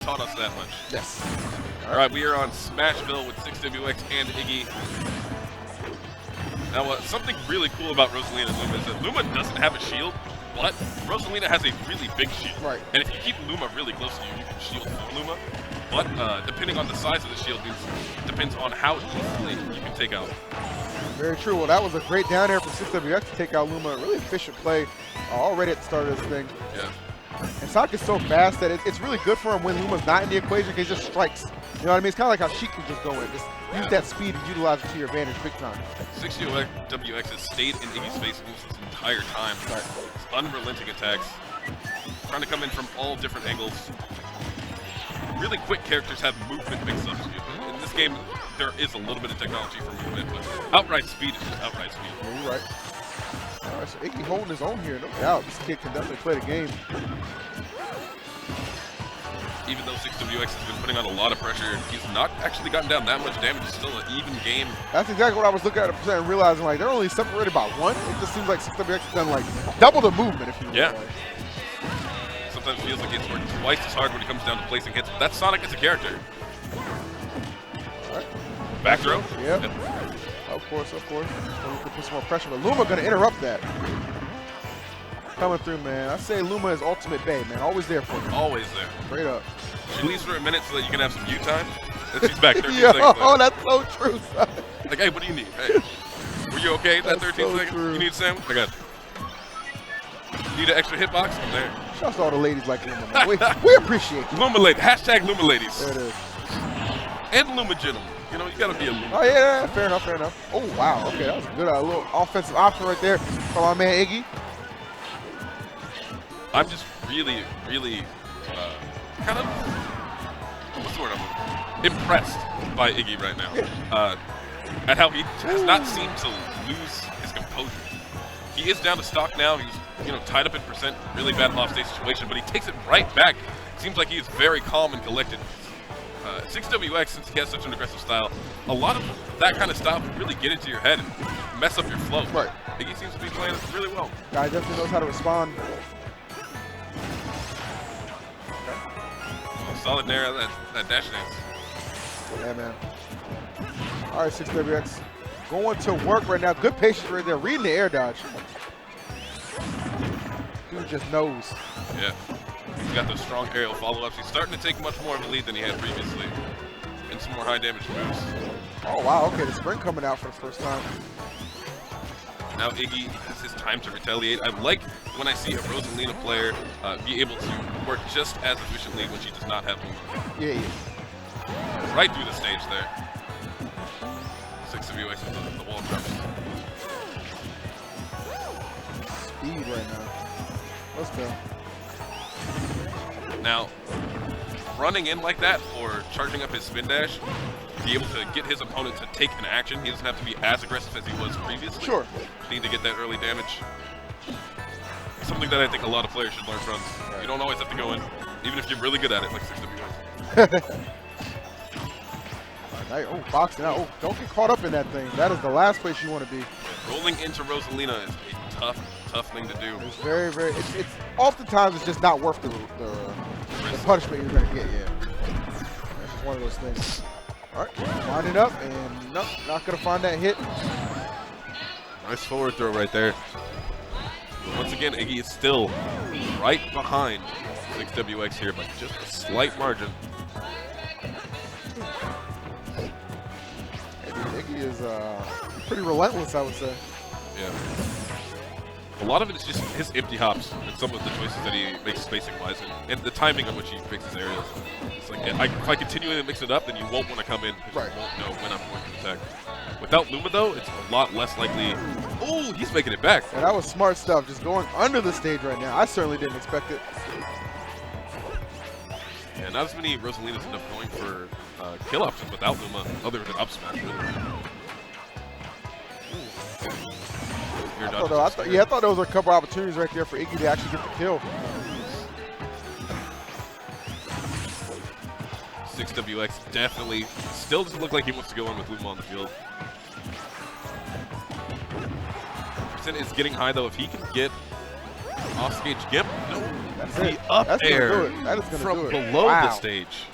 taught us that much. Yes. All right, we are on Smashville with 6WX and Iggy. Now, something really cool about Rosalina and Luma is that Luma doesn't have a shield, but Rosalina has a really big shield. Right. And if you keep Luma really close to you, you can shield for Luma. But depending on the size of the shield, depends on how easily you can take out. Very true. Well, that was a great down air from 6WX to take out Luma. A really efficient play already at the start of this thing. Yeah. And Sock is so fast that it's really good for him when Luma's not in the equation because he just strikes. You know what I mean? It's kind of like how Sheik can just go in. Just use that speed and utilize it to your advantage big time. 6WX has stayed in Iggy's face moves this entire time. Right. Unrelenting attacks. Trying to come in from all different angles. Really quick characters have movement mix-ups. In this game, there is a little bit of technology for movement, but outright speed is just outright speed. Yeah, you're right. All right, so Iggy holding his own here, no doubt. This kid can definitely play the game. Even though 6WX has been putting on a lot of pressure, he's not actually gotten down that much damage. It's still an even game. That's exactly what I was looking at the % and realizing, like, they're only separated by 1. It just seems like 6WX has done, like, double the movement, if you will. Yeah. Sometimes feels like it's worked twice as hard when it comes down to placing hits, but that's Sonic as a character. All right. Back throw? Yep. Of course. So we can put some more pressure, but Luma gonna interrupt that. Coming through, man. I say Luma is ultimate bae, man. Always there for you. Always there. Straight up. She leaves for a minute so that you can have some U time. And she's back 13 Yo, seconds later. oh, that's so true, son. Like, hey, what do you need? Hey, were you okay that That's 13 so seconds? true. You need a sandwich? I got you. Need an extra hitbox? I'm there. Shout out to all the ladies like Luma, man. We appreciate you. Luma lady. Hashtag Luma ladies. There it is. And Luma gentlemen. You know, you gotta be a Luma. Oh, yeah, fair enough. Oh, wow. Okay, that was a good little offensive option right there from our man Iggy. I'm just really kind of, what's the word I'm impressed by Iggy right now. At how he has not seemed to lose his composure. He is down to stock now. He's, tied up in %, really bad off-stage situation, but he takes it right back. Seems like he is very calm and collected. 6WX, since he has such an aggressive style, a lot of that kind of style can really get into your head and mess up your flow. Right. Iggy seems to be playing it really well. Guy definitely knows how to respond. Solid nair, that dash dance. Yeah, man. All right, 6WX going to work right now. Good patience right there. Reading the air dodge. Dude just knows. Yeah. He's got those strong aerial follow-ups. He's starting to take much more of a lead than he had previously. And some more high damage moves. Oh, wow. Okay, the spring coming out for the first time. Now Iggy has his time to retaliate. I like when I see a Rosalina player be able to work just as efficiently when she does not have Luma. Yeah. Right through the stage there. 6WX with the wall jumps. Speed right now. Let's go. Now, running in like that or charging up his spin dash, be able to get his opponent to take an action. He doesn't have to be as aggressive as he was previously. Sure. Need to get that early damage. Something that I think a lot of players should learn from. Right. You don't always have to go in, even if you're really good at it, like 6WX. Oh, boxing out. Oh, don't get caught up in that thing. That is the last place you want to be. Rolling into Rosalina is a tough thing to do. It's very, it's oftentimes it's just not worth the punishment you're going to get, yeah. That's just one of those things. All right, winding up, and nope, not going to find that hit. Nice forward throw right there. Once again, Iggy is still right behind 6WX here by just a slight margin. Iggy is pretty relentless, I would say. Yeah. A lot of it is just his empty hops and some of the choices that he makes spacing-wise and the timing on which he picks his areas. It's like, if I continue to mix it up, then you won't want to come in because you won't know when I'm going to attack. Without Luma, though, it's a lot less likely. Oh, he's making it back. And that was smart stuff, just going under the stage right now. I certainly didn't expect it. Yeah, not as many Rosalinas end up going for kill options without Luma, other than up smash, really. I thought there was a couple opportunities right there for Iggy to actually get the kill. 6WX definitely still doesn't look like he wants to go in with Luma on the field. Percent is getting high though. If he can get off stage Gimp, no. That's the it. up That's air gonna do it. That is gonna from do it. below Wow. the stage.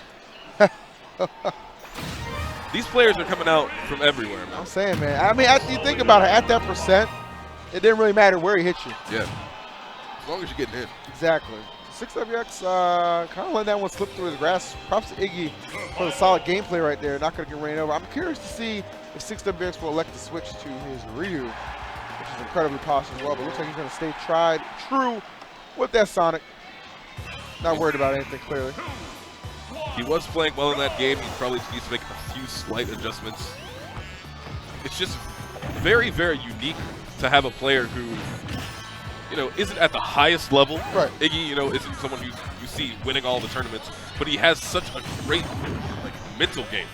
These players are coming out from everywhere, man. I'm saying, man. I mean, you think about it, at that percent, it didn't really matter where he hit you. Yeah. As long as you're getting in. Exactly. 6WX kind of letting that one slip through his grasp. Props to Iggy for the solid gameplay right there. Not going to get ran over. I'm curious to see if 6WX will elect to switch to his Ryu, which is incredibly posh as well. But looks like he's going to stay tried true with that Sonic. Not worried about anything, clearly. He was playing well in that game. He probably needs to make a few slight adjustments. It's just very, very unique to have a player who, you know, isn't at the highest level. Right. Iggy, you know, isn't someone who you see winning all the tournaments, but he has such a great, like, mental game.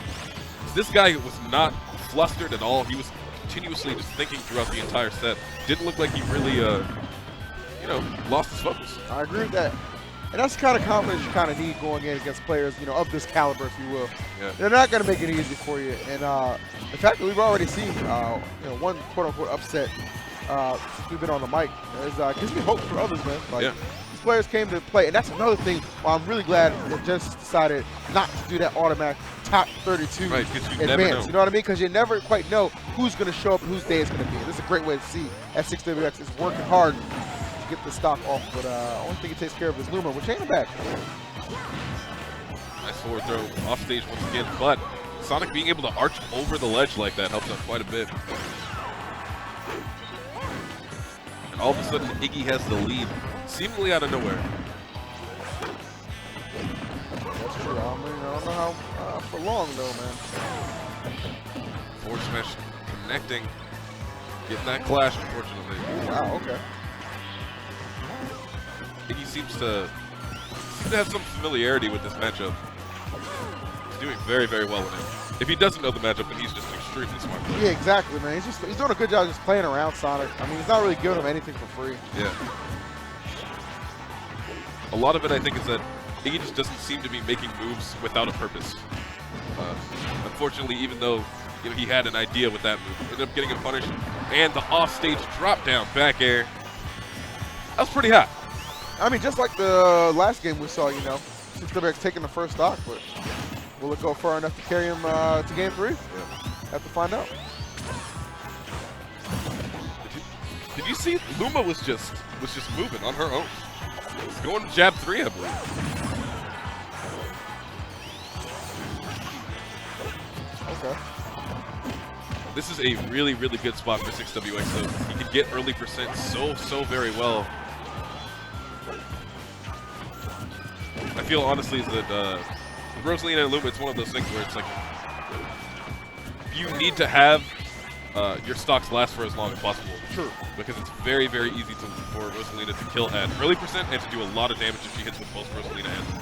This guy was not flustered at all. He was continuously just thinking throughout the entire set. Didn't look like he really, you know, lost his focus. I agree with that. And that's the kind of confidence you kind of need going in against players, you know, of this caliber, if you will. Yeah. They're not going to make it easy for you. And the fact that we've already seen, you know, one quote-unquote upset since we've been on the mic gives me hope for others, man. Like, yeah. These players came to play, and that's another thing why I'm really glad that just decided not to do that automatic top 32 right, you advance. never know. You know what I mean? Because you never quite know who's going to show up and whose day it's going to be. And this is a great way to see that 6WX is working hard to get the stock off, but I only think it takes care of his Luma, which ain't bad. Nice forward throw off stage once again, but Sonic being able to arch over the ledge like that helps out quite a bit. And all of a sudden, Iggy has the lead, seemingly out of nowhere. That's true. I mean, I don't know how for long though, man. Forward smash connecting, getting that clash, unfortunately. Ooh, wow, okay. Iggy seems to have some familiarity with this matchup. He's doing very, very well in it. If he doesn't know the matchup, then he's just an extremely smart player. Yeah, exactly, man. He's doing a good job just playing around Sonic. I mean, he's not really giving him anything for free. Yeah. A lot of it, I think, is that Iggy just doesn't seem to be making moves without a purpose. Unfortunately, even though he had an idea with that move, ended up getting him punished. And the offstage drop down back air. That was pretty hot. I mean, just like the last game we saw, you know, 6WX taking the first stock, but will it go far enough to carry him to game 3? Yeah. Have to find out. Did you see Luma was just moving on her own? It's going to jab 3, I believe. Okay. This is a really, really good spot for 6WX, though. He can get early percent so very well. I feel honestly that Rosalina and Luma, it's one of those things where it's like you need to have your stocks last for as long as possible. True. Because it's very, very easy for Rosalina to kill at early percent and to do a lot of damage if she hits with both Rosalina and.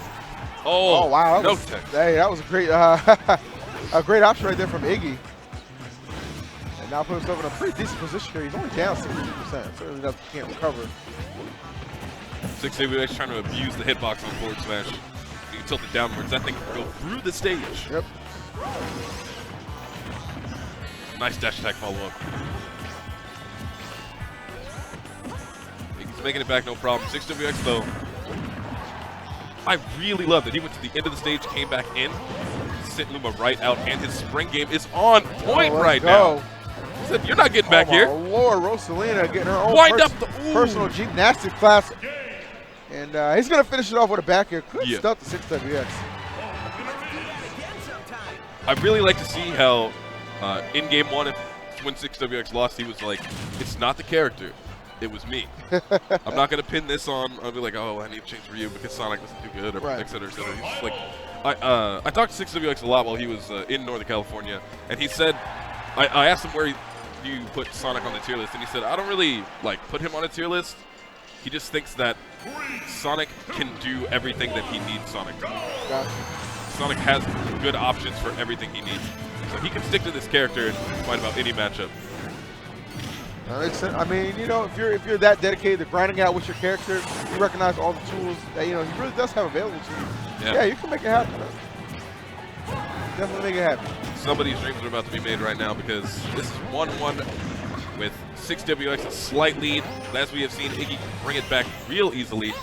Oh wow! No tech. Hey, that was a great a great option right there from Iggy. And now put himself in a pretty decent position here. He's only down 62%. Certainly can't recover. 6WX trying to abuse the hitbox on forward smash. You can tilt it downwards. That thing can go through the stage. Yep. Nice dash attack follow-up. He's making it back, no problem. 6WX, though. I really love that he went to the end of the stage, came back in, sent Luma right out, and his spring game is on point right now. He said, "You're not getting back here." Oh, Lord, Rosalina getting her own Wind up the personal gymnastic class. And he's going to finish it off with a back air. Good stuff to 6WX. I really like to see how in game 1, when 6WX lost, he was like, "It's not the character, it was me. I'm not going to pin this on." I'll be like, "Oh, I need to change Ryu because Sonic doesn't do good," or et cetera, et cetera. He's just like, I talked to 6WX a lot while he was in Northern California, and he said, I asked him where you put Sonic on the tier list, and he said, "I don't really like put him on a tier list. He just thinks that Sonic can do everything that he needs Sonic to do. Gotcha. Sonic has good options for everything he needs. So he can stick to this character and fight about any matchup." That makes sense. I mean, you know, if you're that dedicated to grinding out with your character, you recognize all the tools that, you know, he really does have available to you. Yeah, you can make it happen. Definitely make it happen. Somebody's dreams are about to be made right now because this is 1-1 with 6WX a slight lead. But as we have seen, Iggy can bring it back real easily.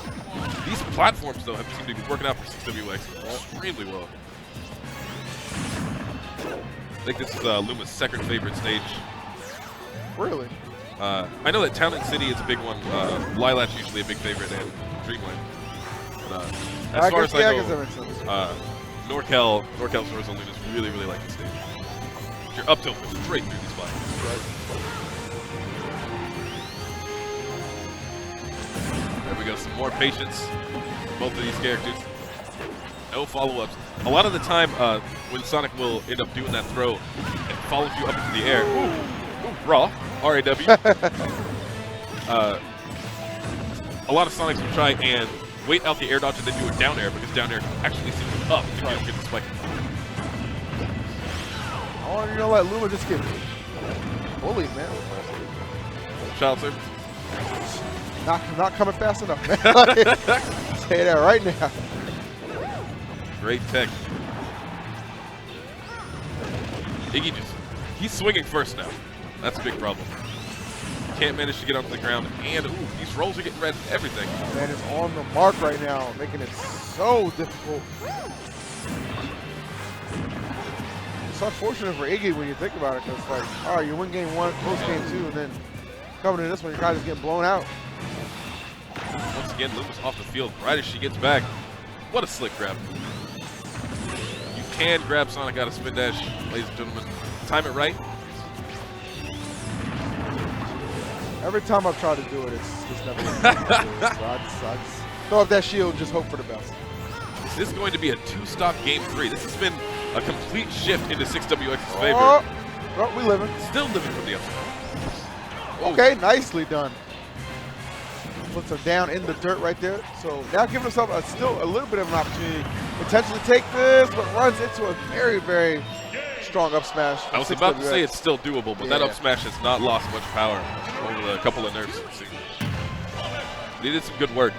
These platforms, though, have seemed to be working out for 6WX extremely well. I think this is Luma's second favorite stage. Really? I know that Town and City is a big one. Lilat's usually a big favorite, and Dreamland. But, as far as I know, NorCal's Rosalina's really, really like the stage. Your up tilt goes straight through these platforms. Right. There we go, some more patience. Both of these characters. No follow-ups. A lot of the time, when Sonic will end up doing that throw, it follows you up into the air. Ooh, raw, R-A-W. A lot of Sonics will try and wait out the air dodge and then do a down air, because down air actually seems up if you don't get the spike. I want to let Luma just get bullied, man. Child service. Not coming fast enough, man. Say that right now. Great tech. Iggy he's swinging first now. That's a big problem. Can't manage to get onto the ground, and ooh, these rolls are getting red everything. Man is on the mark right now, making it so difficult. It's unfortunate for Iggy when you think about it, because like, all right, you win game 1, close game 2, and then coming to this one, you're kind of just getting blown out. Once again, Luma's off the field right as she gets back. What a slick grab. You can grab Sonic out of spin dash, ladies and gentlemen. Time it right. Every time I've tried to do it, it's never worked. So I just throw up that shield and just hope for the best. This is going to be a 2-stock game 3. This has been a complete shift into 6WX's favor. Oh, well, we living. Still living from the upside. Okay, nicely done. Puts him down in the dirt right there. So now giving himself still a little bit of an opportunity to potentially take this, but runs into a very, very strong up smash. I was about to say it's still doable, but that up smash has not lost much power over a couple of nerfs. Needed some good work.